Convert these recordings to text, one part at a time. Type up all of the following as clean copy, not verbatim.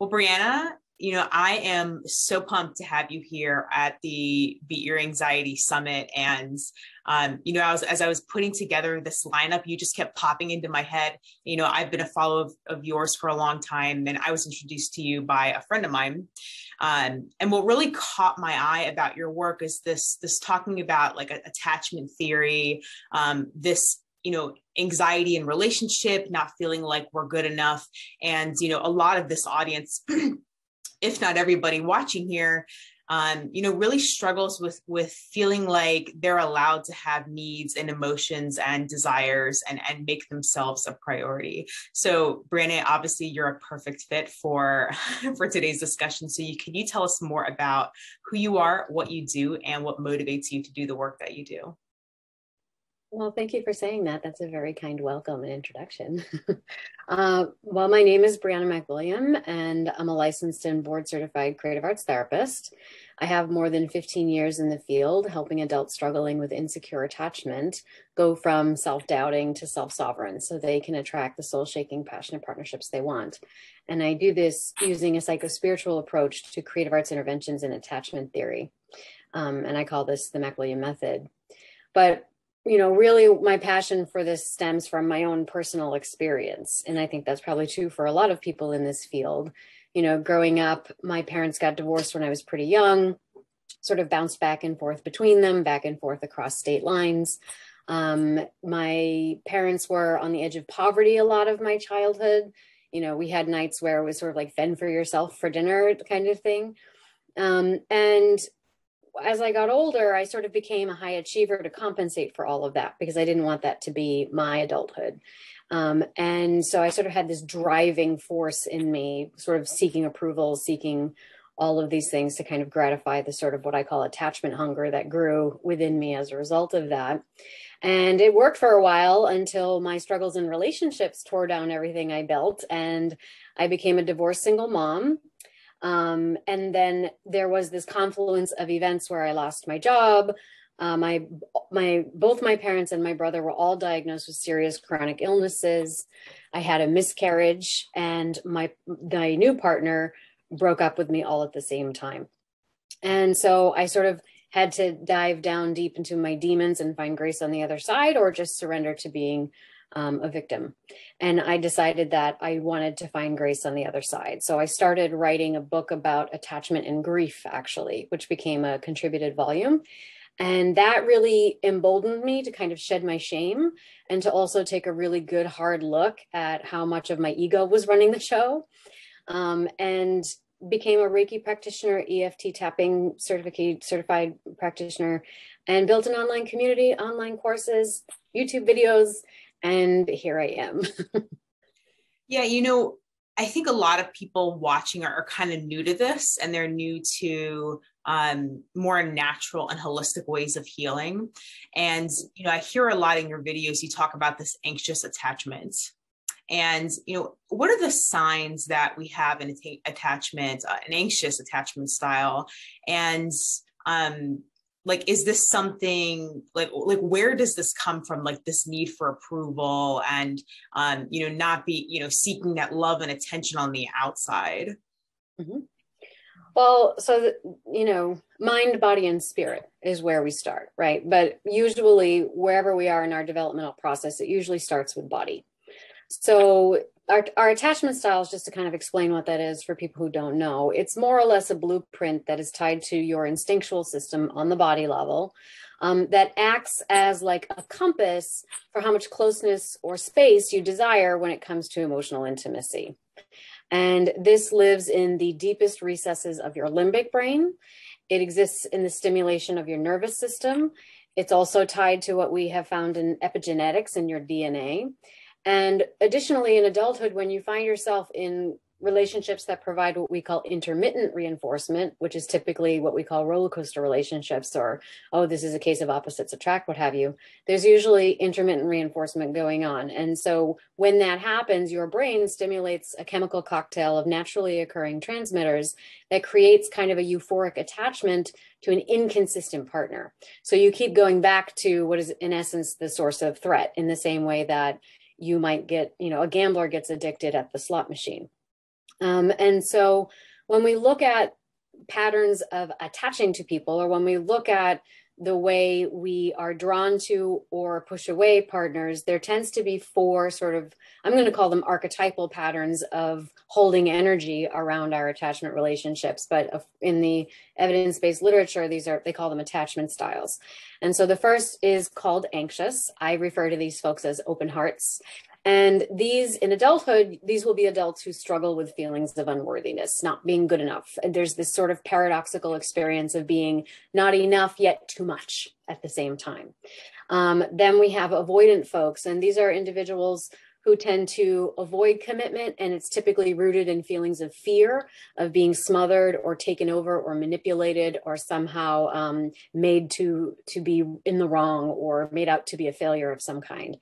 Well, Briana, I am so pumped to have you here at the Beat Your Anxiety Summit. And, as I was putting together this lineup, you just kept popping into my head. I've been a follower of yours for a long time, and I was introduced to you by a friend of mine. And what really caught my eye about your work is this talking about like attachment theory, this anxiety in relationship, not feeling like we're good enough. And, a lot of this audience, if not everybody watching here, really struggles with feeling like they're allowed to have needs and emotions and desires and make themselves a priority. So Briana, obviously you're a perfect fit for today's discussion. So can you tell us more about who you are, what you do, and what motivates you to do the work that you do? Well, thank you for saying that. That's a very kind welcome and introduction. Well, my name is Briana Macwilliam, and I'm a licensed and board certified creative arts therapist. I have more than 15 years in the field, helping adults struggling with insecure attachment go from self-doubting to self-sovereign so they can attract the soul-shaking, passionate partnerships they want. And I do this using a psycho-spiritual approach to creative arts interventions and attachment theory. And I call this the Macwilliam Method. But really my passion for this stems from my own personal experience. And I think that's probably true for a lot of people in this field. Growing up, my parents got divorced when I was pretty young, sort of bounced back and forth between them, back and forth across state lines. My parents were on the edge of poverty a lot of my childhood. We had nights where it was sort of like fend for yourself for dinner kind of thing. And as I got older, I sort of became a high achiever to compensate for all of that because I didn't want that to be my adulthood. And so I sort of had this driving force in me, sort of seeking approval, seeking all of these things to kind of gratify the sort of what I call attachment hunger that grew within me as a result of that. And it worked for a while until my struggles in relationships tore down everything I built, and I became a divorced single mom. And then there was this confluence of events where I lost my job. Both my parents and my brother were all diagnosed with serious chronic illnesses. I had a miscarriage, and my new partner broke up with me all at the same time. And so I sort of had to dive down deep into my demons and find grace on the other side, or just surrender to being a victim. And I decided that I wanted to find grace on the other side. So I started writing a book about attachment and grief, actually, which became a contributed volume. And that really emboldened me to kind of shed my shame and to also take a really good hard look at how much of my ego was running the show. And became a Reiki practitioner, EFT tapping certified practitioner, and built an online community, online courses, YouTube videos, and here I am. Yeah, I think a lot of people watching are kind of new to this, and they're new to more natural and holistic ways of healing. And, I hear a lot in your videos, you talk about this anxious attachment. And, what are the signs that we have an attachment, an anxious attachment style? And, is this something where does this come from? Like this need for approval and, not be, seeking that love and attention on the outside. Mm-hmm. Well, so, mind, body, and spirit is where we start, right? But usually wherever we are in our developmental process, it usually starts with body. So our attachment styles, just to kind of explain what that is for people who don't know, it's more or less a blueprint that is tied to your instinctual system on the body level, that acts as like a compass for how much closeness or space you desire when it comes to emotional intimacy. And this lives in the deepest recesses of your limbic brain. It exists in the stimulation of your nervous system. It's also tied to what we have found in epigenetics in your DNA. And additionally, in adulthood, when you find yourself in relationships that provide what we call intermittent reinforcement, which is typically what we call roller coaster relationships, or, oh, this is a case of opposites attract, what have you, there's usually intermittent reinforcement going on. And so when that happens, your brain stimulates a chemical cocktail of naturally occurring transmitters that creates kind of a euphoric attachment to an inconsistent partner. So you keep going back to what is in essence the source of threat, in the same way that you might get, a gambler gets addicted at the slot machine. And so when we look at patterns of attaching to people, or when we look at the way we are drawn to or push away partners, there tends to be four sort of, I'm going to call them archetypal patterns of holding energy around our attachment relationships. But in the evidence-based literature, they call them attachment styles. And so the first is called anxious. I refer to these folks as open hearts. And these, in adulthood, these will be adults who struggle with feelings of unworthiness, not being good enough. And there's this sort of paradoxical experience of being not enough yet too much at the same time. Then we have avoidant folks, and these are individuals who tend to avoid commitment, and it's typically rooted in feelings of fear of being smothered or taken over or manipulated or somehow made to be in the wrong or made out to be a failure of some kind.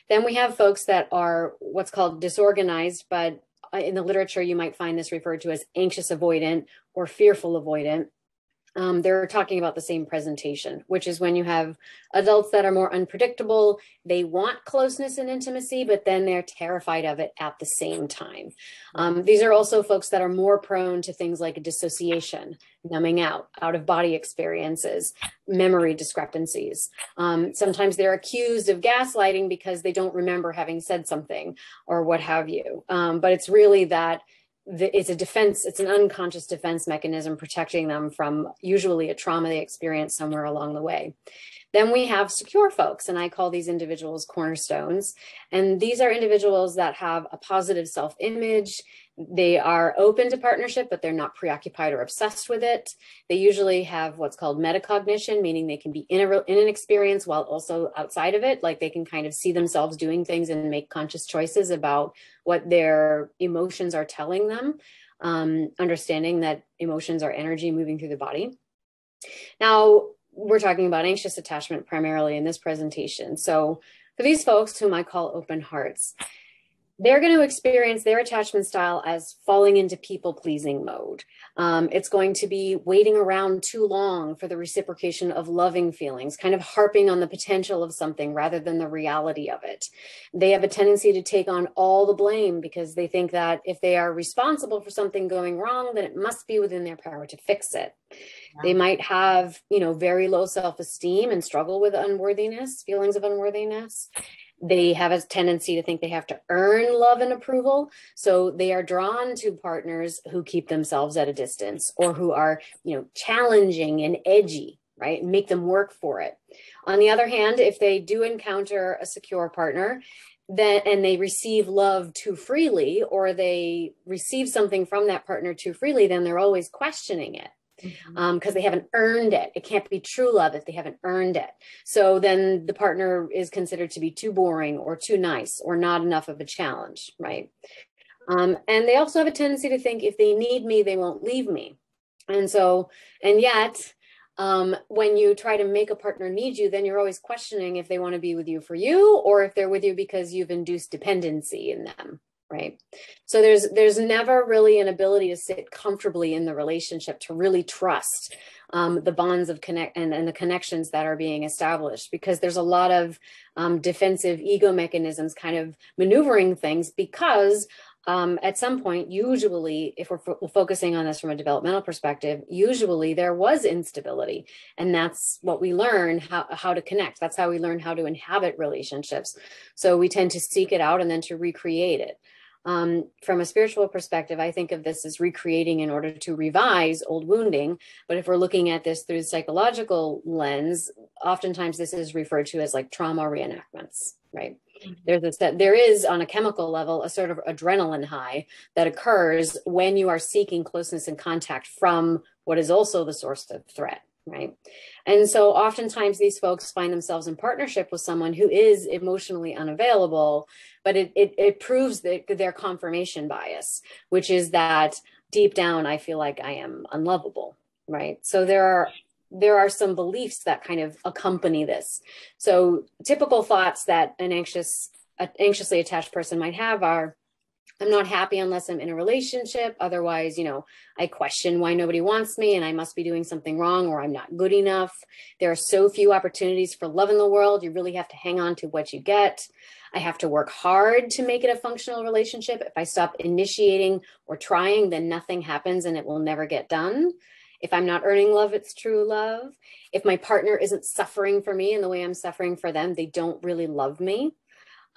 Then we have folks that are what's called disorganized, but in the literature, you might find this referred to as anxious avoidant or fearful avoidant. They're talking about the same presentation, which is when you have adults that are more unpredictable. They want closeness and intimacy, but then they're terrified of it at the same time. These are also folks that are more prone to things like dissociation, numbing out of body experiences, memory discrepancies. Sometimes they're accused of gaslighting because they don't remember having said something or what have you. But it's really that it's a defense, it's an unconscious defense mechanism protecting them from usually a trauma they experience somewhere along the way. Then we have secure folks, and I call these individuals cornerstones. And these are individuals that have a positive self-image. They are open to partnership, but they're not preoccupied or obsessed with it. They usually have what's called metacognition, meaning they can be in an experience while also outside of it. Like they can kind of see themselves doing things and make conscious choices about what their emotions are telling them, understanding that emotions are energy moving through the body. Now, we're talking about anxious attachment primarily in this presentation. So for these folks whom I call open hearts, they're going to experience their attachment style as falling into people-pleasing mode. It's going to be waiting around too long for the reciprocation of loving feelings, kind of harping on the potential of something rather than the reality of it. They have a tendency to take on all the blame because they think that if they are responsible for something going wrong, then it must be within their power to fix it. Wow. They might have, very low self-esteem and struggle with unworthiness, feelings of unworthiness. They have a tendency to think they have to earn love and approval. So they are drawn to partners who keep themselves at a distance or who are, challenging and edgy, right? Make them work for it. On the other hand, if they do encounter a secure partner, and they receive love too freely, or they receive something from that partner too freely, then they're always questioning it. Because they haven't earned it. It can't be true love if they haven't earned it. So then the partner is considered to be too boring or too nice or not enough of a challenge, right? And they also have a tendency to think if they need me, they won't leave me. And yet, when you try to make a partner need you, then you're always questioning if they want to be with you for you or if they're with you because you've induced dependency in them. Right. So there's never really an ability to sit comfortably in the relationship, to really trust the bonds of connect and the connections that are being established, because there's a lot of defensive ego mechanisms kind of maneuvering things because at some point, usually, if we're focusing on this from a developmental perspective, usually there was instability. And that's what we learn how to connect. That's how we learn how to inhabit relationships. So we tend to seek it out and then to recreate it. From a spiritual perspective, I think of this as recreating in order to revise old wounding. But if we're looking at this through the psychological lens, oftentimes this is referred to as like trauma reenactments, right? There is on a chemical level a sort of adrenaline high that occurs when you are seeking closeness and contact from what is also the source of threat, right? And so oftentimes these folks find themselves in partnership with someone who is emotionally unavailable, but it proves their confirmation bias, which is that deep down, I feel like I am unlovable, right? So there are some beliefs that kind of accompany this. So typical thoughts that an anxiously attached person might have are, I'm not happy unless I'm in a relationship. Otherwise, I question why nobody wants me and I must be doing something wrong or I'm not good enough. There are so few opportunities for love in the world. You really have to hang on to what you get. I have to work hard to make it a functional relationship. If I stop initiating or trying, then nothing happens and it will never get done. If I'm not earning love, it's true love. If my partner isn't suffering for me in the way I'm suffering for them, they don't really love me.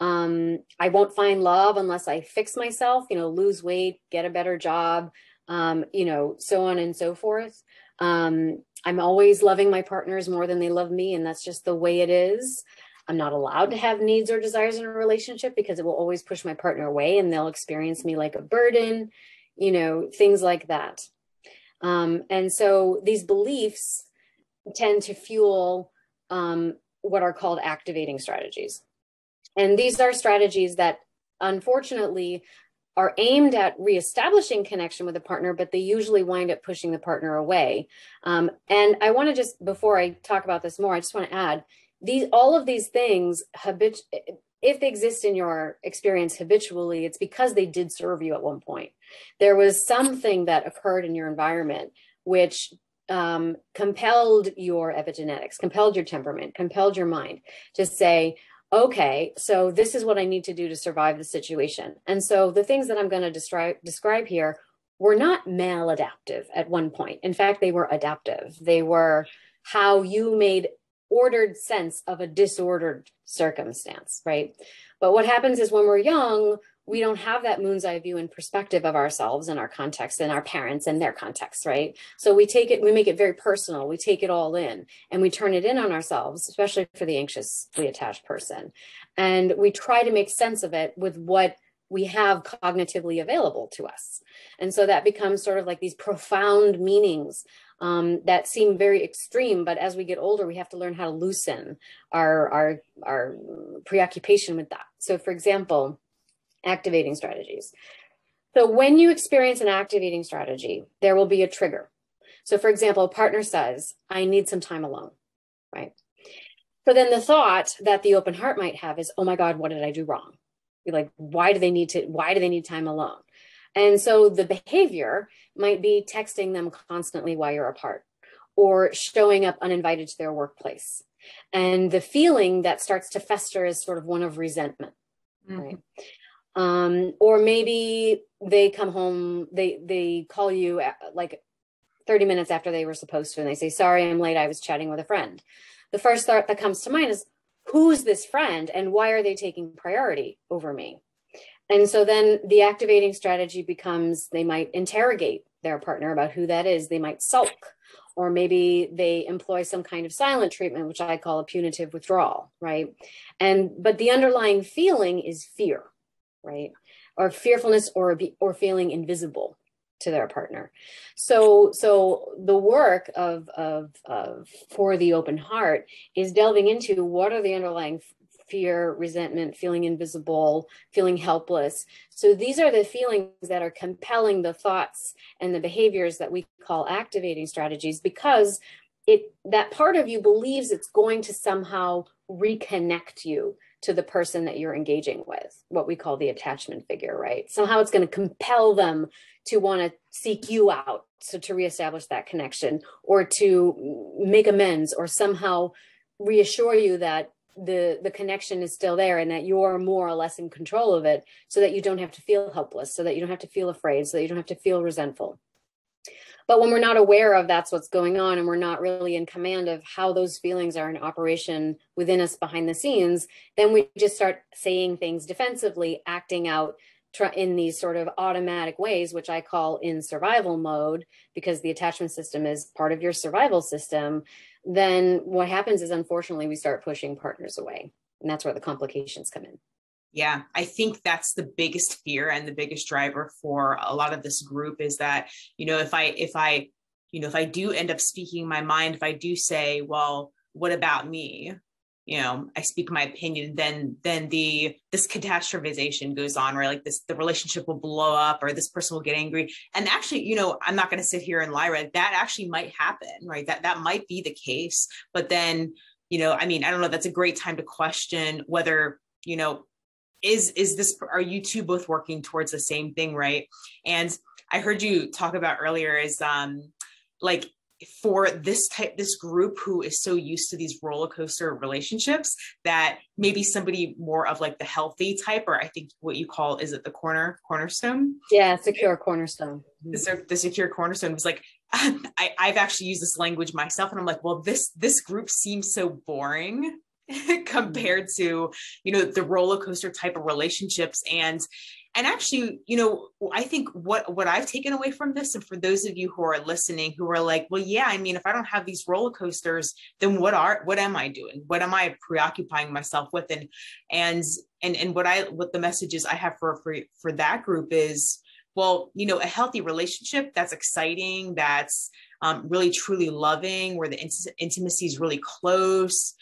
I won't find love unless I fix myself, lose weight, get a better job, so on and so forth. I'm always loving my partners more than they love me, and that's just the way it is. I'm not allowed to have needs or desires in a relationship because it will always push my partner away and they'll experience me like a burden, things like that. And so these beliefs tend to fuel what are called activating strategies. And these are strategies that unfortunately are aimed at reestablishing connection with a partner, but they usually wind up pushing the partner away. And I want to just, before I talk about this more, I just want to add all of these things, if they exist in your experience habitually, it's because they did serve you at one point. There was something that occurred in your environment which compelled your epigenetics, compelled your temperament, compelled your mind to say, okay, so this is what I need to do to survive the situation. And so the things that I'm going to describe here were not maladaptive at one point. In fact, they were adaptive. They were how you made ordered sense of a disordered circumstance, right? But what happens is when we're young, we don't have that moon's eye view and perspective of ourselves and our context and our parents and their context, right? So we make it very personal. We take it all in and we turn it in on ourselves, especially for the anxiously attached person. And we try to make sense of it with what we have cognitively available to us. And so that becomes sort of like these profound meanings that seem very extreme, but as we get older, we have to learn how to loosen our preoccupation with that. So for example, activating strategies. So when you experience an activating strategy, there will be a trigger. So for example, a partner says, I need some time alone, right? So then the thought that the open heart might have is, oh my God, what did I do wrong? You're like, why do they need time alone? And so the behavior might be texting them constantly while you're apart or showing up uninvited to their workplace. And the feeling that starts to fester is sort of one of resentment, right? Or maybe they come home, they call you like 30 minutes after they were supposed to, and they say, sorry, I'm late. I was chatting with a friend. The first thought that comes to mind is, who's this friend and why are they taking priority over me? And so then the activating strategy becomes, they might interrogate their partner about who that is. They might sulk, or maybe they employ some kind of silent treatment, which I call a punitive withdrawal, right? But the underlying feeling is fear, right? Or fearfulness or feeling invisible to their partner. So the work of for the open heart is delving into what are the underlying fear, resentment, feeling invisible, feeling helpless. So these are the feelings that are compelling the thoughts and the behaviors that we call activating strategies, because that part of you believes it's going to somehow reconnect you to the person that you're engaging with, what we call the attachment figure, right? Somehow it's going to compel them to want to seek you out, so to reestablish that connection or to make amends or somehow reassure you that the connection is still there and that you're more or less in control of it, so that you don't have to feel helpless, so that you don't have to feel afraid, so that you don't have to feel resentful. But when we're not aware of that's what's going on, and we're not really in command of how those feelings are in operation within us behind the scenes, then we just start saying things defensively, acting out in these sort of automatic ways, which I call in survival mode, because the attachment system is part of your survival system. Then what happens is, unfortunately, we start pushing partners away. And that's where the complications come in. Yeah, I think that's the biggest fear and the biggest driver for a lot of this group is that, if I do end up speaking my mind, if I do say, well, what about me? I speak my opinion, then this catastrophization goes on, right? Like the relationship will blow up, or this person will get angry. And actually, I'm not going to sit here and lie, right? That actually might happen, right? That might be the case. But then, I don't know, that's a great time to question whether, is this, are you two both working towards the same thing, right? And I heard you talk about earlier is like for this group who is so used to these roller coaster relationships, that maybe somebody more of like the healthy type, or I think what you call, is it the cornerstone? Yeah, secure cornerstone. The secure cornerstone was like, I've actually used this language myself, and I'm like, well, this group seems so boring compared to, you know, the roller coaster type of relationships. And actually, you know, I think what I've taken away from this, and for those of you who are listening who are like, well, yeah, I mean, if I don't have these roller coasters, then what am I doing? What am I preoccupying myself with? And what the messages I have for that group is, well, you know, a healthy relationship that's exciting, that's really truly loving, where the intimacy is really close.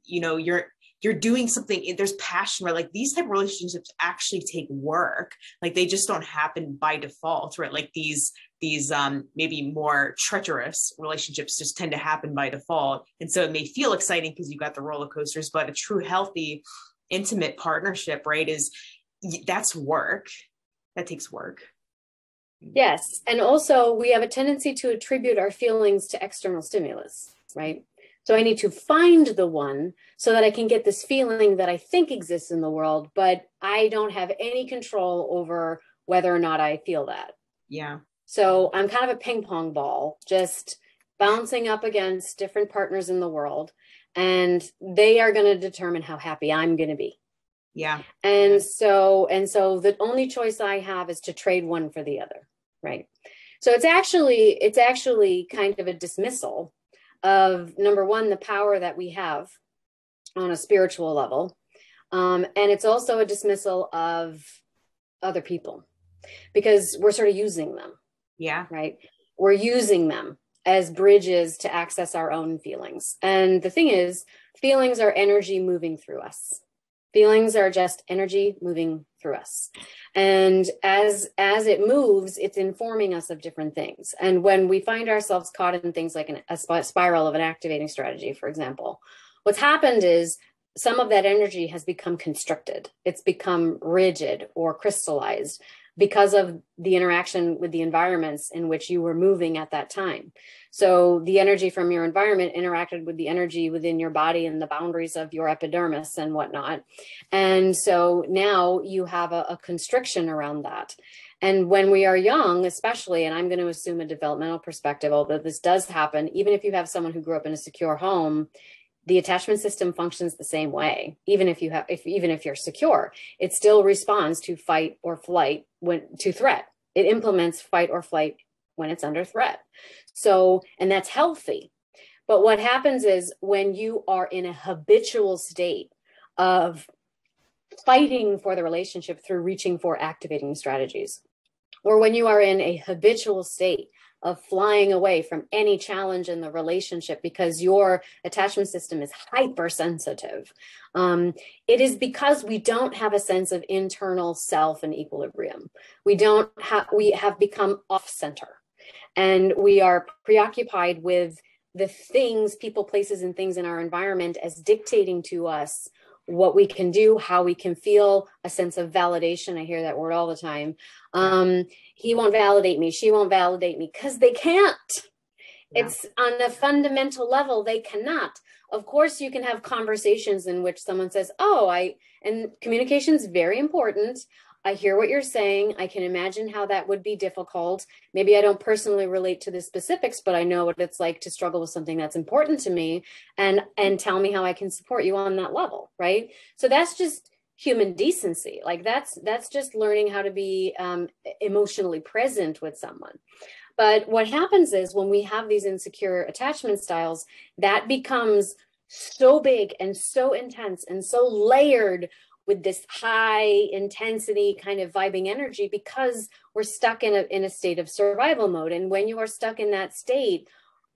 You know, you're doing something, there's passion, right? Like these type of relationships actually take work. Like they just don't happen by default, right? Like these maybe more treacherous relationships just tend to happen by default. And so it may feel exciting because you got the roller coasters, but a true, healthy, intimate partnership, right, that's work. That takes work. Yes. And also we have a tendency to attribute our feelings to external stimulus, right? So I need to find the one so that I can get this feeling that I think exists in the world, but I don't have any control over whether or not I feel that. Yeah. So I'm kind of a ping pong ball, just bouncing up against different partners in the world, and they are going to determine how happy I'm going to be. Yeah. And so the only choice I have is to trade one for the other, right? So it's actually kind of a dismissal of, number one, the power that we have on a spiritual level. And it's also a dismissal of other people, because we're sort of using them. Yeah. Right. We're using them as bridges to access our own feelings. And the thing is, feelings are energy moving through us. Feelings are just energy moving through us. And as it moves, it's informing us of different things. And when we find ourselves caught in things like a spiral of an activating strategy, for example, what's happened is some of that energy has become constricted. It's become rigid or crystallized because of the interaction with the environments in which you were moving at that time. So the energy from your environment interacted with the energy within your body and the boundaries of your epidermis and whatnot. And so now you have a constriction around that. And when we are young, especially, and I'm going to assume a developmental perspective, although this does happen, even if you have someone who grew up in a secure home, the attachment system functions the same way. Even if you're secure, it still responds to fight or flight to threat. It implements fight or flight when it's under threat. So, and that's healthy. But what happens is when you are in a habitual state of fighting for the relationship through reaching for activating strategies, or when you are in a habitual state of flying away from any challenge in the relationship because your attachment system is hypersensitive, it is because we don't have a sense of internal self and equilibrium. We have become off center, and we are preoccupied with the things, people, places, and things in our environment as dictating to us what we can do, how we can feel, a sense of validation. I hear that word all the time. He won't validate me. She won't validate me, because they can't. Yeah. It's on a fundamental level, they cannot. Of course, you can have conversations in which someone says, and communication is very important. I hear what you're saying. I can imagine how that would be difficult. Maybe I don't personally relate to the specifics, but I know what it's like to struggle with something that's important to me, and tell me how I can support you on that level, right? So that's just human decency. Like that's just learning how to be emotionally present with someone. But what happens is when we have these insecure attachment styles, that becomes so big and so intense and so layered with this high intensity kind of vibing energy, because we're stuck in a state of survival mode. And when you are stuck in that state,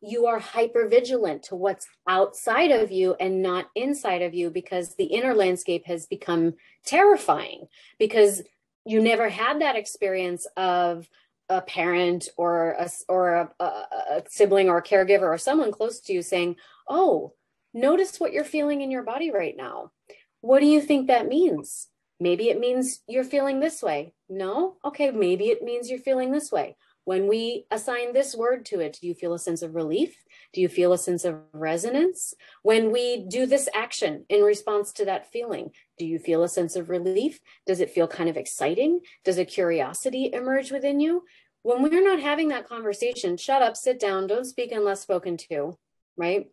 you are hyper vigilant to what's outside of you and not inside of you, because the inner landscape has become terrifying, because you never had that experience of a parent or a sibling or a caregiver or someone close to you saying, oh, notice what you're feeling in your body right now. What do you think that means? Maybe it means you're feeling this way. No? Okay, maybe it means you're feeling this way. When we assign this word to it, do you feel a sense of relief? Do you feel a sense of resonance? When we do this action in response to that feeling, do you feel a sense of relief? Does it feel kind of exciting? Does a curiosity emerge within you? When we're not having that conversation, shut up, sit down, don't speak unless spoken to, right?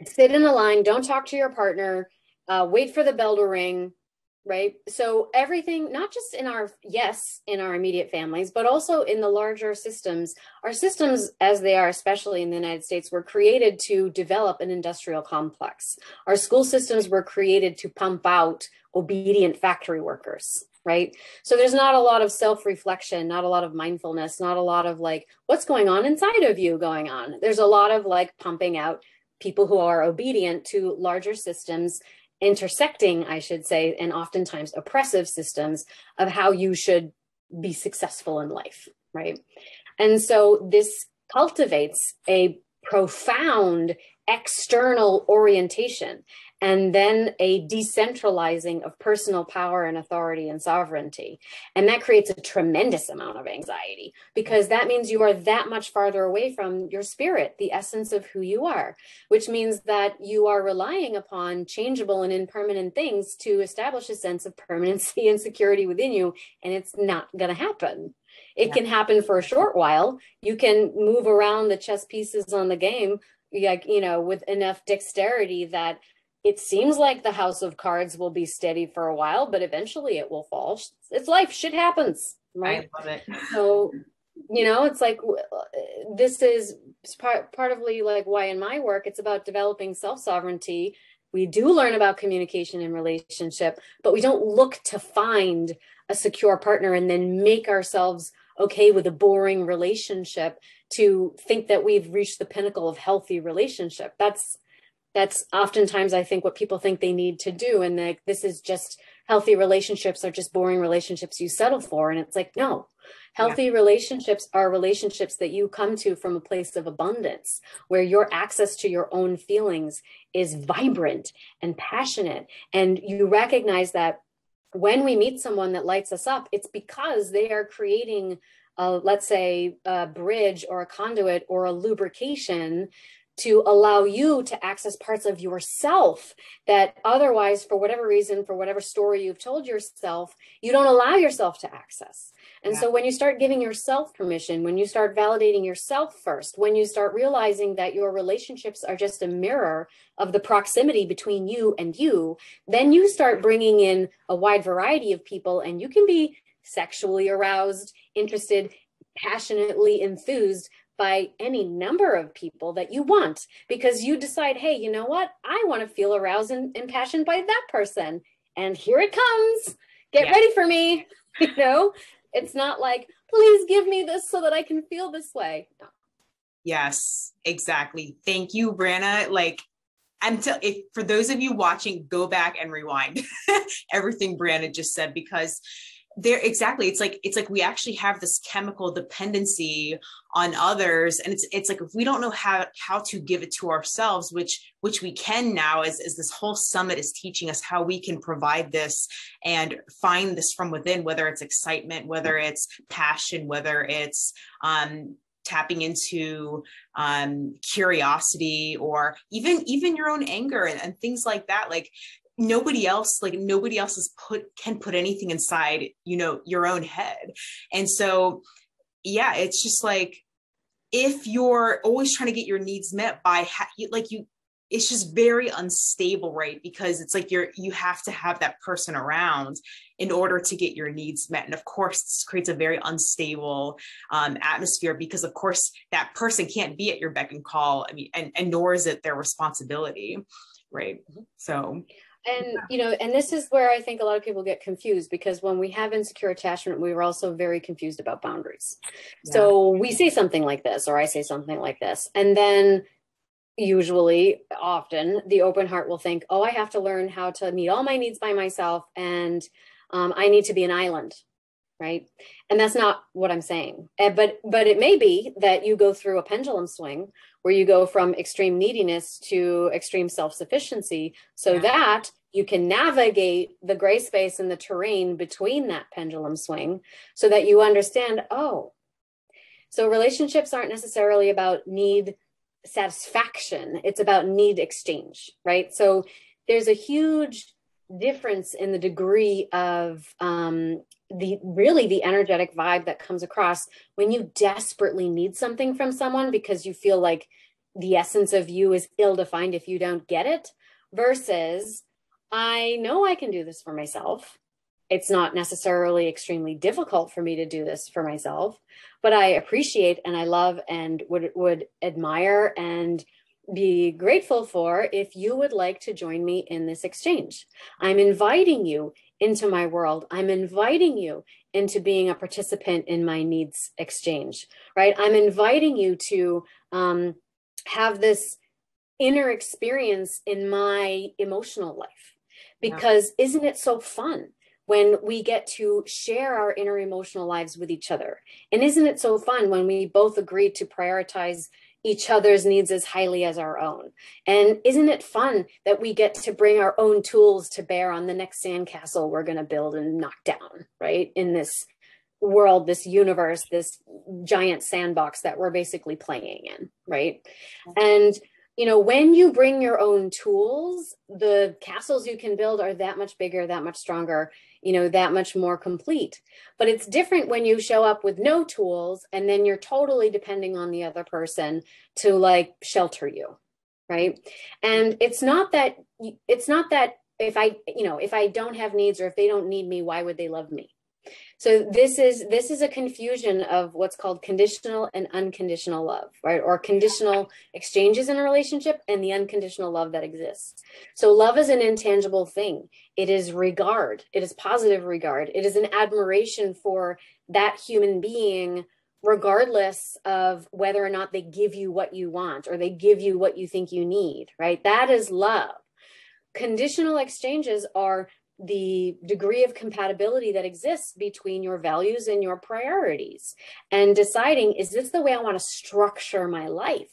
Sit in a line, don't talk to your partner, wait for the bell to ring, right? So everything, not just in our immediate families, but also in the larger systems. Our systems, as they are, especially in the United States, were created to develop an industrial complex. Our school systems were created to pump out obedient factory workers, right? So there's not a lot of self-reflection, not a lot of mindfulness, not a lot of like, what's going on inside of you going on? There's a lot of like pumping out people who are obedient to larger systems, intersecting, I should say, and oftentimes oppressive systems of how you should be successful in life, right? And so this cultivates a profound external orientation and then a decentralizing of personal power and authority and sovereignty. And that creates a tremendous amount of anxiety because that means you are that much farther away from your spirit, the essence of who you are, which means that you are relying upon changeable and impermanent things to establish a sense of permanency and security within you. And it's not going to happen. It can happen for a short while. You can move around the chess pieces on the game, like, you know, with enough dexterity that it seems like the house of cards will be steady for a while, but eventually it will fall. It's life. Shit happens, right? I love it. So, you know, it's like, this is partly like why in my work, it's about developing self-sovereignty. We do learn about communication and relationship, but we don't look to find a secure partner and then make ourselves okay with a boring relationship to think that we've reached the pinnacle of healthy relationship. That's oftentimes, I think, what people think they need to do. And like, this is just healthy relationships are just boring relationships you settle for. And it's like, no, healthy relationships are relationships that you come to from a place of abundance, where your access to your own feelings is vibrant and passionate. And you recognize that when we meet someone that lights us up, it's because they are creating, let's say, a bridge or a conduit or a lubrication to allow you to access parts of yourself that otherwise, for whatever reason, for whatever story you've told yourself, you don't allow yourself to access. And so when you start giving yourself permission, when you start validating yourself first, when you start realizing that your relationships are just a mirror of the proximity between you and you, then you start bringing in a wide variety of people, and you can be sexually aroused, interested, passionately enthused by any number of people that you want, because you decide, hey, you know what? I want to feel aroused and impassioned by that person. And here it comes. Get ready for me. You know, it's not like, please give me this so that I can feel this way. No. Yes, exactly. Thank you, Briana. Like, for those of you watching, go back and rewind everything Briana just said, because it's like we actually have this chemical dependency on others, and it's like, if we don't know how to give it to ourselves, which we can now, as this whole summit is teaching us how we can provide this and find this from within, whether it's excitement, whether it's passion, whether it's tapping into curiosity, or even your own anger and things like that. Like, nobody else can put anything inside, you know, your own head. And so, yeah, it's just like, if you're always trying to get your needs met by it's just very unstable, right? Because it's like you have to have that person around in order to get your needs met. And of course, this creates a very unstable atmosphere, because of course that person can't be at your beck and call. I mean, and nor is it their responsibility, right? So. And, you know, and this is where I think a lot of people get confused, because when we have insecure attachment, we were also very confused about boundaries. Yeah. So we say something like this, or I say something like this, and then often the open heart will think, oh, I have to learn how to meet all my needs by myself, and I need to be an island. Right. And that's not what I'm saying. But it may be that you go through a pendulum swing where you go from extreme neediness to extreme self-sufficiency, so that you can navigate the gray space and the terrain between that pendulum swing so that you understand, oh, so relationships aren't necessarily about need satisfaction. It's about need exchange, right? So there's a huge difference in the degree of the energetic vibe that comes across when you desperately need something from someone because you feel like the essence of you is ill-defined if you don't get it, versus I know I can do this for myself. It's not necessarily extremely difficult for me to do this for myself, but I appreciate and I love and would admire and be grateful for if you would like to join me in this exchange. I'm inviting you into my world. I'm inviting you into being a participant in my needs exchange, right? I'm inviting you to have this inner experience in my emotional life, because isn't it so fun when we get to share our inner emotional lives with each other? And isn't it so fun when we both agree to prioritize each other's needs as highly as our own? And isn't it fun that we get to bring our own tools to bear on the next sandcastle we're going to build and knock down, right? In this world, this universe, this giant sandbox that we're basically playing in, right? And you know, when you bring your own tools, the castles you can build are that much bigger, that much stronger, you know, that much more complete. But it's different when you show up with no tools and then you're totally depending on the other person to like shelter you, right? And it's not that if I don't have needs or if they don't need me, why would they love me? So this is a confusion of what's called conditional and unconditional love, right? Or conditional exchanges in a relationship and the unconditional love that exists. So love is an intangible thing. It is regard. It is positive regard. It is an admiration for that human being, regardless of whether or not they give you what you want or they give you what you think you need, right? That is love. Conditional exchanges are the degree of compatibility that exists between your values and your priorities, and deciding, is this the way I want to structure my life?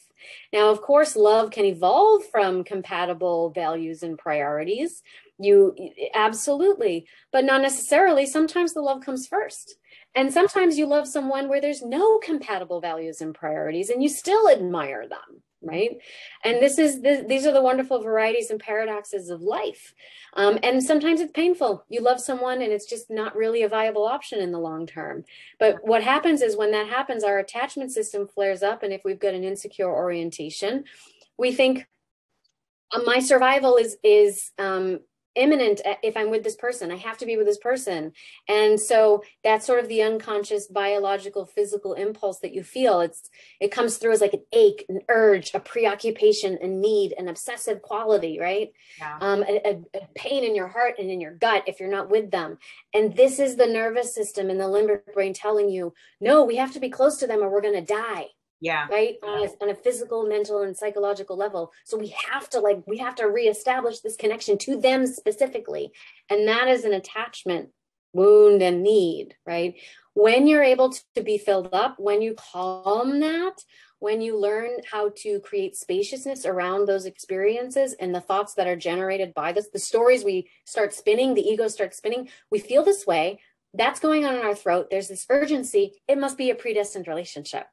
Now, of course, love can evolve from compatible values and priorities. You absolutely, but not necessarily. Sometimes the love comes first. And sometimes you love someone where there's no compatible values and priorities and you still admire them, right? And these are the wonderful varieties and paradoxes of life. And sometimes it's painful. You love someone and it's just not really a viable option in the long term. But what happens is when that happens, our attachment system flares up. And if we've got an insecure orientation, we think my survival is imminent. If I'm with this person, I have to be with this person. And so that's sort of the unconscious biological physical impulse that you feel. It comes through as like an ache, an urge, a preoccupation, a need, an obsessive quality, right? Yeah. A pain in your heart and in your gut if you're not with them. And this is the nervous system and the limbic brain telling you, no, we have to be close to them or we're going to die. Yeah. Right. On a physical, mental, and psychological level. So we have to reestablish this connection to them specifically. And that is an attachment wound and need, right? When you're able to be filled up, when you calm that, when you learn how to create spaciousness around those experiences and the thoughts that are generated by this, the stories we start spinning, the ego starts spinning, we feel this way, that's going on in our throat. There's this urgency. It must be a predestined relationship.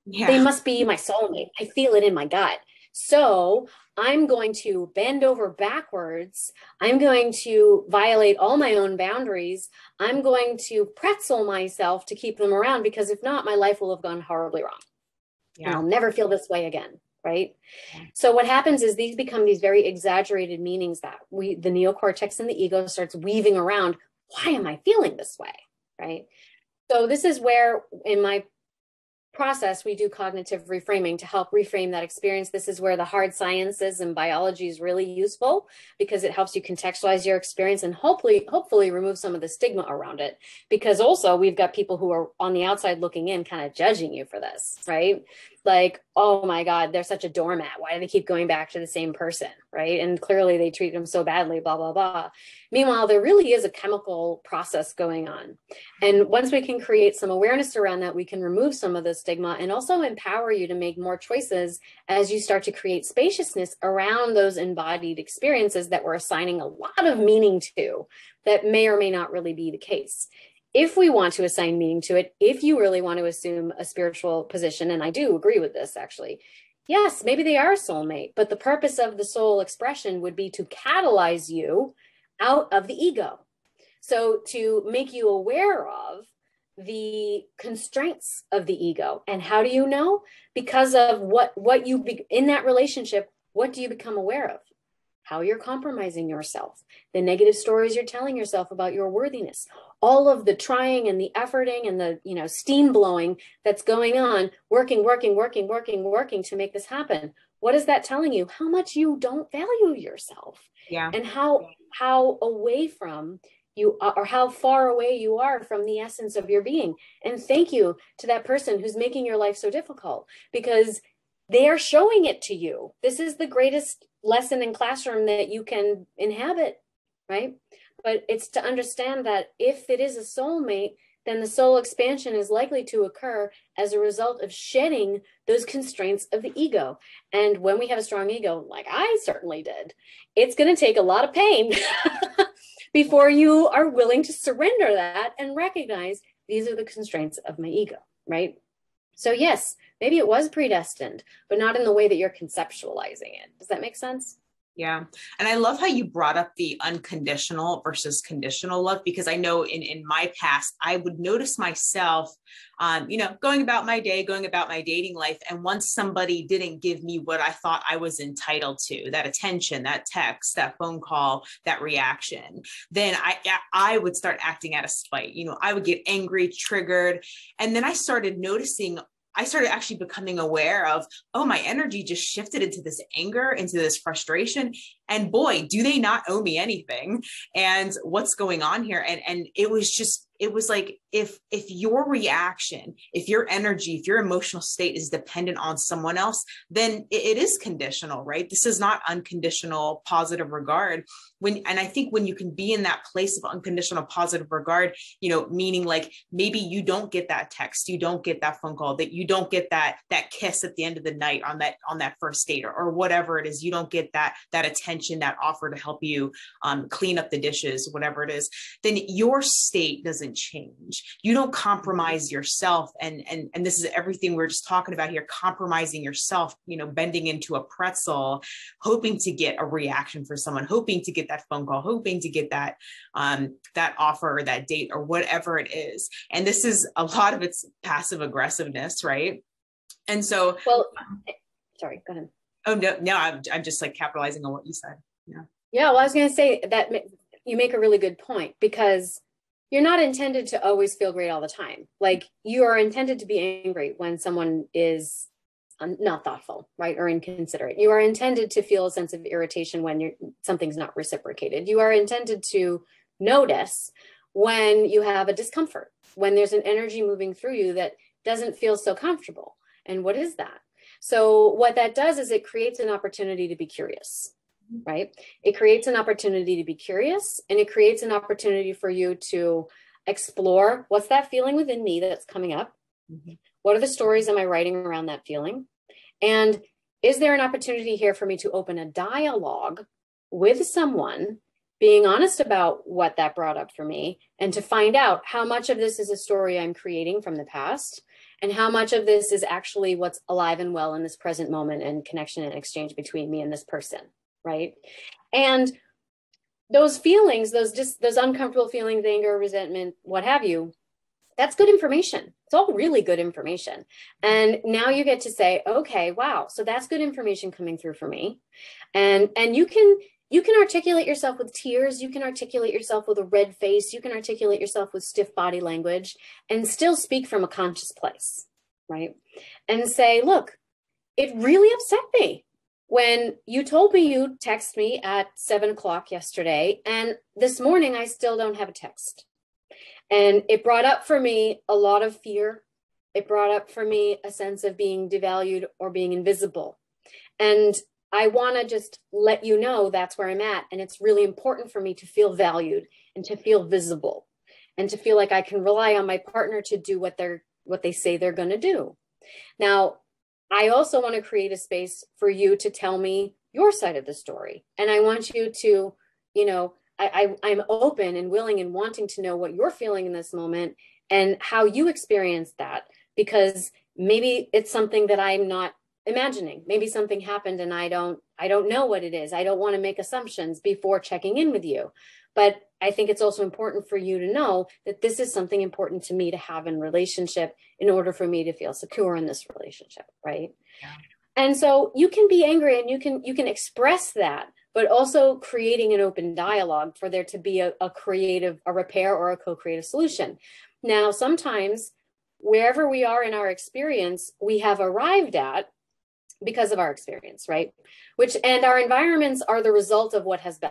Yeah. They must be my soulmate. I feel it in my gut. So I'm going to bend over backwards. I'm going to violate all my own boundaries. I'm going to pretzel myself to keep them around, because if not, my life will have gone horribly wrong. Yeah. And I'll never feel this way again. Right. Yeah. So what happens is these become these very exaggerated meanings that the neocortex and the ego starts weaving around. Why am I feeling this way? Right. So this is where in my process, we do cognitive reframing to help reframe that experience. This is where the hard sciences and biology is really useful, because it helps you contextualize your experience and hopefully remove some of the stigma around it. Because also we've got people who are on the outside looking in, kind of judging you for this, right? like, oh my God, they're such a doormat. Why do they keep going back to the same person, right? And clearly they treat them so badly, blah, blah, blah. Meanwhile, there really is a chemical process going on. And once we can create some awareness around that, we can remove some of the stigma and also empower you to make more choices as you start to create spaciousness around those embodied experiences that we're assigning a lot of meaning to that may or may not really be the case. If we want to assign meaning to it, if you really want to assume a spiritual position, and I do agree with this actually, yes, maybe they are a soulmate, but the purpose of the soul expression would be to catalyze you out of the ego. So to make you aware of the constraints of the ego. And how do you know? Because of what you in that relationship, what do you become aware of? How you're compromising yourself, the negative stories you're telling yourself about your worthiness, all of the trying and the efforting and the, steam blowing that's going on, working to make this happen. What is that telling you? How much you don't value yourself. Yeah. And how away from you are, or how far away you are from the essence of your being. And thank you to that person who's making your life so difficult, because they are showing it to you. This is the greatest lesson in classroom that you can inhabit, right? But it's to understand that if it is a soulmate, then the soul expansion is likely to occur as a result of shedding those constraints of the ego. And when we have a strong ego, like I certainly did, it's going to take a lot of pain before you are willing to surrender that and recognize these are the constraints of my ego, right? So yes, maybe it was predestined, but not in the way that you're conceptualizing it. Does that make sense? Yeah. And I love how you brought up the unconditional versus conditional love, because I know in my past, I would notice myself, going about my day, going about my dating life. And once somebody didn't give me what I thought I was entitled to, that attention, that text, that phone call, that reaction, then I would start acting out of spite. I would get angry, triggered. And then I started actually becoming aware of, oh, my energy just shifted into this anger, into this frustration. And boy, do they not owe me anything. And what's going on here? And it was like, if your reaction, if your energy, if your emotional state is dependent on someone else, then it is conditional, right? This is not unconditional positive regard. And I think when you can be in that place of unconditional positive regard, meaning like maybe you don't get that text, you don't get that phone call, that you don't get that kiss at the end of the night on that first date, or whatever it is, you don't get that attention, that offer to help you clean up the dishes, whatever it is, then your state doesn't change. You don't compromise yourself. And this is everything we're just talking about here, compromising yourself, bending into a pretzel, hoping to get a reaction for someone, hoping to get that phone call, hoping to get that offer or that date or whatever it is. And this is a lot of it's passive aggressiveness, right? And so, well, sorry, go ahead. Oh, no, I'm just like capitalizing on what you said. Yeah. Yeah. Well, I was going to say that you make a really good point, because you're not intended to always feel great all the time. Like, you are intended to be angry when someone is not thoughtful, right? Or inconsiderate. You are intended to feel a sense of irritation when something's not reciprocated. You are intended to notice when you have a discomfort, when there's an energy moving through you that doesn't feel so comfortable. And what is that? So what that does is it creates an opportunity to be curious, right? It creates an opportunity to be curious, and it creates an opportunity for you to explore, what's that feeling within me that's coming up? Mm-hmm. What are the stories am I writing around that feeling? And is there an opportunity here for me to open a dialogue with someone, being honest about what that brought up for me, and to find out how much of this is a story I'm creating from the past, and how much of this is actually what's alive and well in this present moment and connection and exchange between me and this person, right? And those feelings, those uncomfortable feelings, anger, resentment, what have you, that's good information. It's all really good information. And now you get to say, okay, wow, so that's good information coming through for me. And you can articulate yourself with tears. You can articulate yourself with a red face. You can articulate yourself with stiff body language and still speak from a conscious place, right? And say, look, it really upset me when you told me you'd text me at 7:00 yesterday, and this morning I still don't have a text. And it brought up for me a lot of fear, it brought up for me a sense of being devalued or being invisible. And I want to just let you know that's where I'm at. And it's really important for me to feel valued and to feel visible and to feel like I can rely on my partner to do what they say they're going to do. Now, I also want to create a space for you to tell me your side of the story. And I want you to, I'm open and willing and wanting to know what you're feeling in this moment and how you experience that, because maybe it's something that I'm not imagining. Maybe something happened and I don't know what it is. I don't want to make assumptions before checking in with you. But I think it's also important for you to know that this is something important to me to have in relationship in order for me to feel secure in this relationship, right? Yeah. And so you can be angry and you can express that, but also creating an open dialogue for there to be a repair or a co-creative solution. Now, sometimes wherever we are in our experience, we have arrived at because of our experience, right? And our environments are the result of what has been.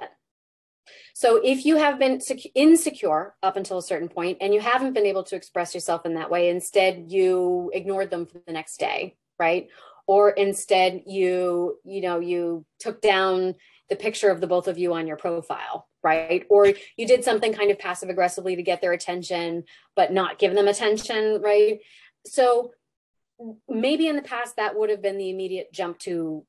So if you have been insecure up until a certain point and you haven't been able to express yourself in that way, instead you ignored them for the next day, right? Or instead you took down the picture of the both of you on your profile, right? Or you did something kind of passive aggressively to get their attention, but not give them attention, right? So maybe in the past that would have been the immediate jump to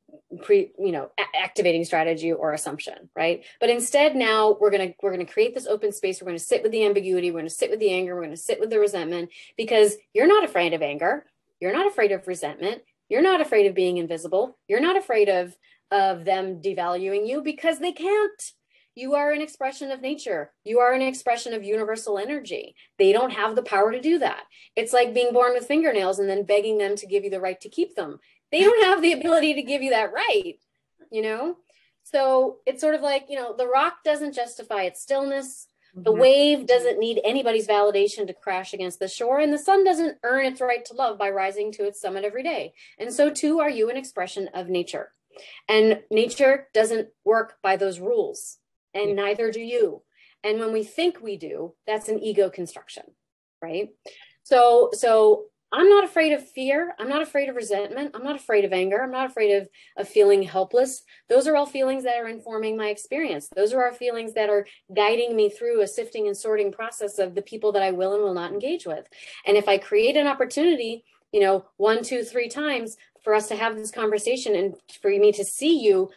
activating strategy or assumption, right? But instead now we're going to create this open space. We're going to sit with the ambiguity. We're going to sit with the anger. We're going to sit with the resentment, because you're not afraid of anger. You're not afraid of resentment. You're not afraid of being invisible. You're not afraid of them devaluing you, because they can't. You are an expression of nature. You are an expression of universal energy. They don't have the power to do that. It's like being born with fingernails and then begging them to give you the right to keep them. They don't have the ability to give you that right, So it's sort of like, the rock doesn't justify its stillness. The wave doesn't need anybody's validation to crash against the shore, and the sun doesn't earn its right to love by rising to its summit every day. And so too are you, an expression of nature. And nature doesn't work by those rules. And neither do you. And when we think we do, that's an ego construction, right? So I'm not afraid of fear. I'm not afraid of resentment. I'm not afraid of anger. I'm not afraid of feeling helpless. Those are all feelings that are informing my experience. Those are our feelings that are guiding me through a sifting and sorting process of the people that I will and will not engage with. And if I create an opportunity, 1, 2, 3 times for us to have this conversation and for me to see you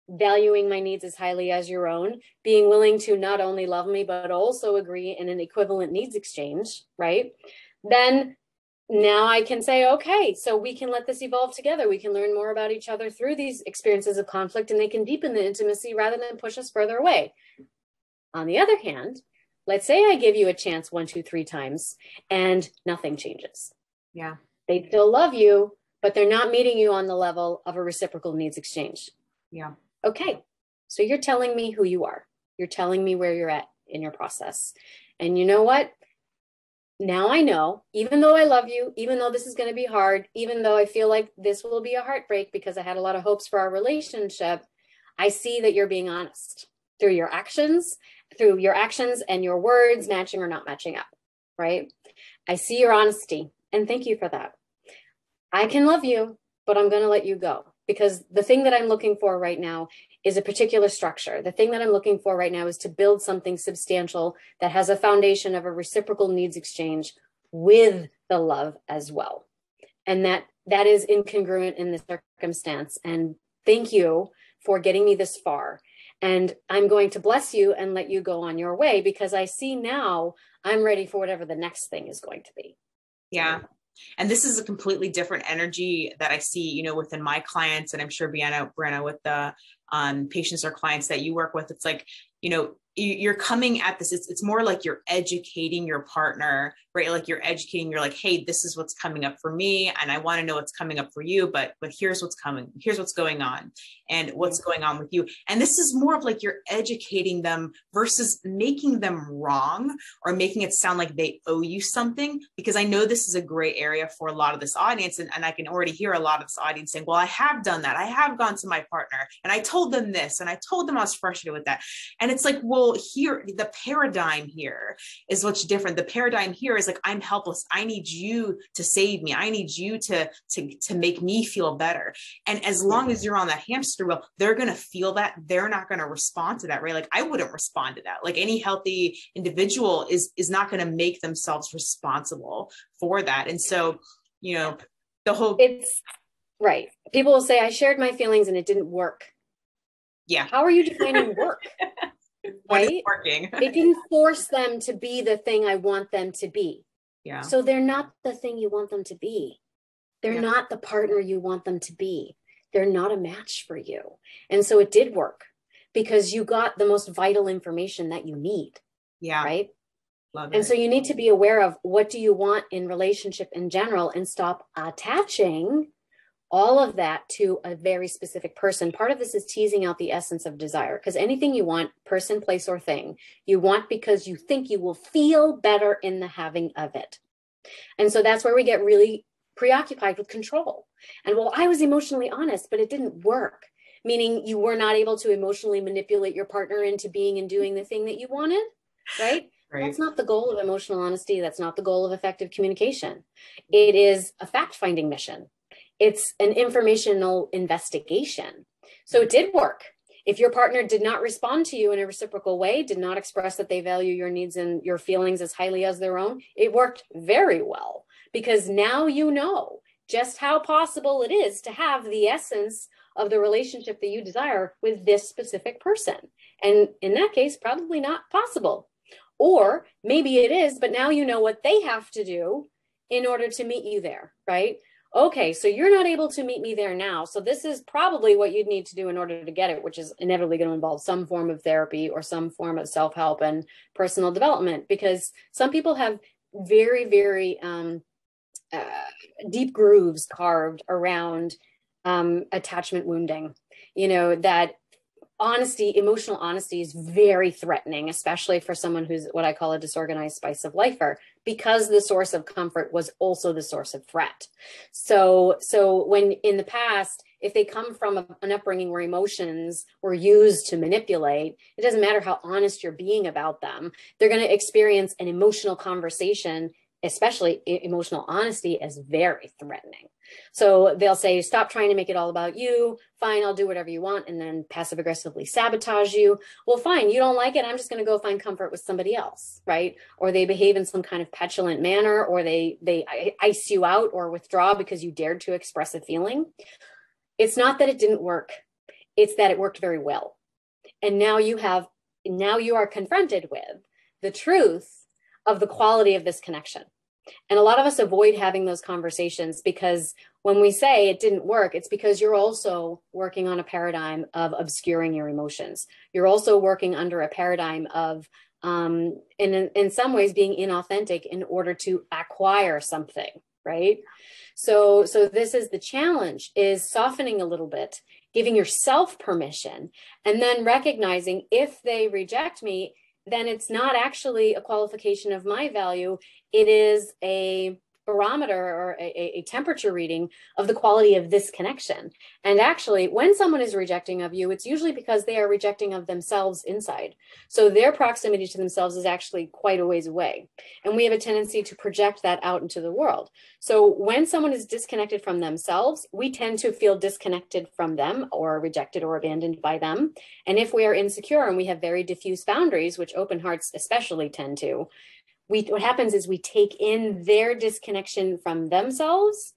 valuing my needs as highly as your own, being willing to not only love me, but also agree in an equivalent needs exchange, right? Then now I can say, okay, so we can let this evolve together. We can learn more about each other through these experiences of conflict, and they can deepen the intimacy rather than push us further away. On the other hand, let's say I give you a chance 1, 2, 3 times and nothing changes. Yeah. They still love you, but they're not meeting you on the level of a reciprocal needs exchange. Yeah. Okay, so you're telling me who you are. You're telling me where you're at in your process. And you know what? Now I know, even though I love you, even though this is going to be hard, even though I feel like this will be a heartbreak because I had a lot of hopes for our relationship, I see that you're being honest through your actions and your words matching or not matching up, right? I see your honesty, and thank you for that. I can love you, but I'm going to let you go. Because the thing that I'm looking for right now is a particular structure. The thing that I'm looking for right now is to build something substantial that has a foundation of a reciprocal needs exchange with the love as well. And that is incongruent in this circumstance. And thank you for getting me this far. And I'm going to bless you and let you go on your way, because I see now I'm ready for whatever the next thing is going to be. Yeah. And this is a completely different energy that I see, within my clients, and I'm sure Briana, with the patients or clients that you work with. It's like, you're coming at this. It's more like you're educating your partner, right? Like you're educating. You're like, hey, this is what's coming up for me, and I want to know what's coming up for you. But here's what's coming. Here's what's going on, and what's going on with you. And this is more of like you're educating them versus making them wrong or making it sound like they owe you something. Because I know this is a gray area for a lot of this audience, and I can already hear a lot of this audience saying, well, I have done that. I have gone to my partner and I told them this, and I told them I was frustrated with that. And it's like, well, here, the paradigm here is what's different. The paradigm here is realize like, I'm helpless. I need you to save me. I need you to make me feel better. And as long as you're on that hamster wheel, they're going to feel that. They're not going to respond to that, right? Like I wouldn't respond to that. Like any healthy individual is not going to make themselves responsible for that. And so, the whole... It's right. People will say, I shared my feelings and it didn't work. Yeah. How are you defining work? Right? Working. It didn't force them to be the thing I want them to be. Yeah. So they're not the thing you want them to be. They're not the partner you want them to be. They're not a match for you. And so it did work because you got the most vital information that you need. Yeah. Right. Love and it. so you need to be aware of what do you want in relationship in general and stop attaching all of that to a very specific person. Part of this is teasing out the essence of desire, because anything you want, person, place, or thing, you want because you think you will feel better in the having of it. And so that's where we get really preoccupied with control. And well, I was emotionally honest, but it didn't work. Meaning you were not able to emotionally manipulate your partner into being and doing the thing that you wanted, right? That's not the goal of emotional honesty. That's not the goal of effective communication. It is a fact-finding mission. It's an informational investigation. So it did work. If your partner did not respond to you in a reciprocal way, did not express that they value your needs and your feelings as highly as their own, it worked very well, because now you know just how possible it is to have the essence of the relationship that you desire with this specific person. And in that case, probably not possible. Or maybe it is, but now you know what they have to do in order to meet you there, right? Okay, so you're not able to meet me there now. So this is probably what you'd need to do in order to get it, which is inevitably going to involve some form of therapy or some form of self-help and personal development, because some people have very, very deep grooves carved around attachment wounding, that honesty, emotional honesty is very threatening, especially for someone who's what I call a disorganized spice of lifer, because the source of comfort was also the source of threat. So when in the past, if they come from an upbringing where emotions were used to manipulate, it doesn't matter how honest you're being about them, they're going to experience an emotional conversation, especially emotional honesty, as very threatening. So they'll say, stop trying to make it all about you. Fine, I'll do whatever you want. And then passive aggressively sabotage you. Well, fine, you don't like it. I'm just going to go find comfort with somebody else, right? Or they behave in some kind of petulant manner, or they ice you out or withdraw because you dared to express a feeling. It's not that it didn't work. It's that it worked very well. And now you are confronted with the truth of the quality of this connection. And a lot of us avoid having those conversations because when we say it didn't work, it's because you're also working on a paradigm of obscuring your emotions. You're also working under a paradigm of, in some ways, being inauthentic in order to acquire something, right? So this is the challenge, is softening a little bit, giving yourself permission, and then recognizing if they reject me, then it's not actually a qualification of my value. It is a barometer or a temperature reading of the quality of this connection. And actually, when someone is rejecting of you, it's usually because they are rejecting of themselves inside. So their proximity to themselves is actually quite a ways away. And we have a tendency to project that out into the world. So when someone is disconnected from themselves, we tend to feel disconnected from them or rejected or abandoned by them. And if we are insecure and we have very diffuse boundaries, which open hearts especially tend to, what happens is we take in their disconnection from themselves,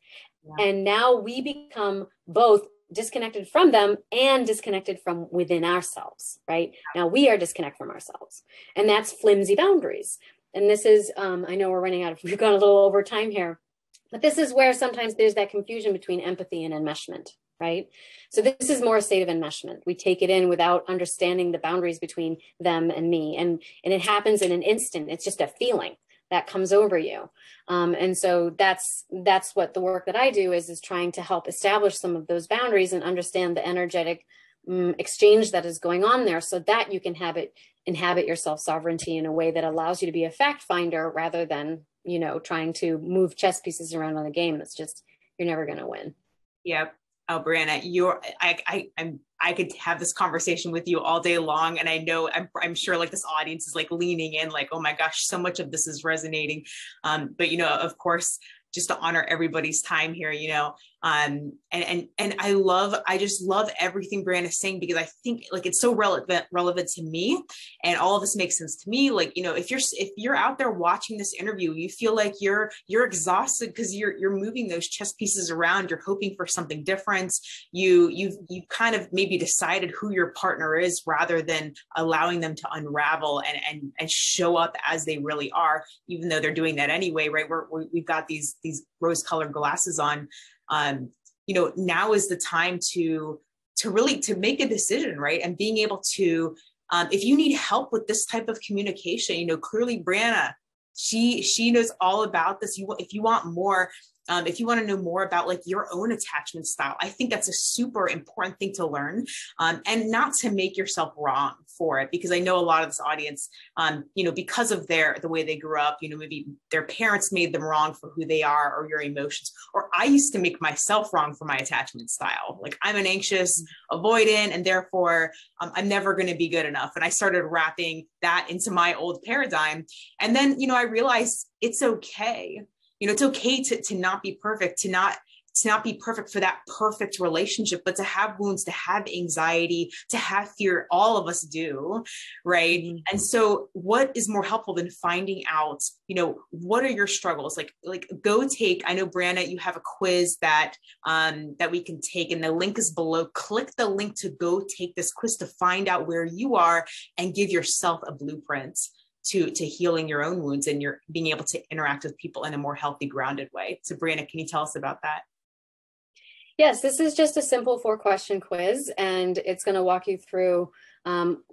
and now we become both disconnected from them and disconnected from within ourselves, right? Now we are disconnected from ourselves, and that's flimsy boundaries. And this is, I know we've gone a little over time here, but this is where sometimes there's that confusion between empathy and enmeshment, right? So this is more a state of enmeshment. We take it in without understanding the boundaries between them and me. And it happens in an instant. It's just a feeling that comes over you. And so that's what the work that I do is trying to help establish some of those boundaries and understand the energetic exchange that is going on there, so that you can inhabit your self-sovereignty in a way that allows you to be a fact finder rather than, trying to move chess pieces around on a game that's just, you're never going to win. Yep. Oh, Briana, I could have this conversation with you all day long. And I know I'm sure like this audience is like leaning in like, oh my gosh, so much of this is resonating. But, you know, of course, just to honor everybody's time here, you know, and I just love everything Brianna is saying, because I think like it's so relevant to me, and all of this makes sense to me. Like, you know, if you're out there watching this interview, you feel like you're exhausted because you're moving those chess pieces around, you're hoping for something different. You've kind of maybe decided who your partner is rather than allowing them to unravel and show up as they really are, even though they're doing that anyway, right? We've got these rose-colored glasses on. You know, now is the time to really to make a decision, right? And being able to, if you need help with this type of communication, you know, clearly Brianna, she knows all about this. If you want more, if you want to know more about like your own attachment style, I think that's a super important thing to learn, and not to make yourself wrong for it, because I know a lot of this audience, you know, because of the way they grew up, you know, maybe their parents made them wrong for who they are or your emotions, or I used to make myself wrong for my attachment style. Like, I'm an anxious avoidant, and therefore I'm never going to be good enough. And I started wrapping that into my old paradigm. And then, you know, I realized it's okay. You know, it's okay to not be perfect, to not be perfect for that perfect relationship, but to have wounds, to have anxiety, to have fear. All of us do, right? Mm-hmm. And so what is more helpful than finding out, you know, what are your struggles? Like go take, I know Brianna, you have a quiz that we can take, and the link is below. Click the link to go take this quiz to find out where you are and give yourself a blueprint to healing your own wounds, and you're being able to interact with people in a more healthy, grounded way. So Brianna, can you tell us about that? Yes, this is just a simple 4-question quiz, and it's going to walk you through,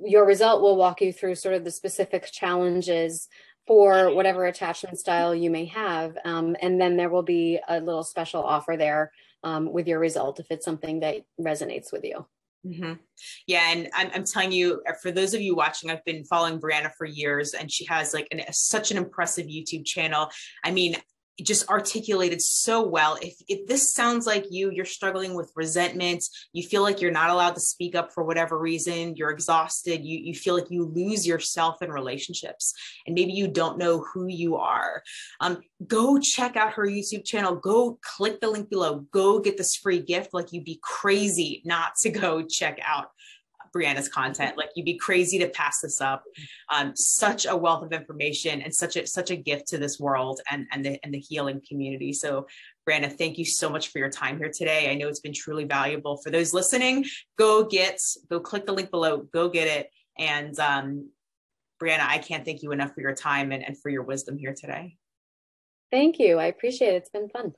your result will walk you through sort of the specific challenges for whatever attachment style you may have. And then there will be a little special offer there with your result if it's something that resonates with you. Mm-hmm. Yeah. And I'm telling you, for those of you watching, I've been following Brianna for years, and she has like such an impressive YouTube channel. I mean, just articulated so well. If this sounds like you're struggling with resentment, you feel like you're not allowed to speak up for whatever reason, you're exhausted, you feel like you lose yourself in relationships, and maybe you don't know who you are, go check out her YouTube channel. Go click the link below. Go get this free gift. Like, you'd be crazy not to go check out Brianna's content. Like, you'd be crazy to pass this up. Such a wealth of information, and such a gift to this world and the healing community. So Brianna, thank you so much for your time here today. I know it's been truly valuable. For those listening, go click the link below, go get it. And Brianna, I can't thank you enough for your time and for your wisdom here today. Thank you. I appreciate it. It's been fun.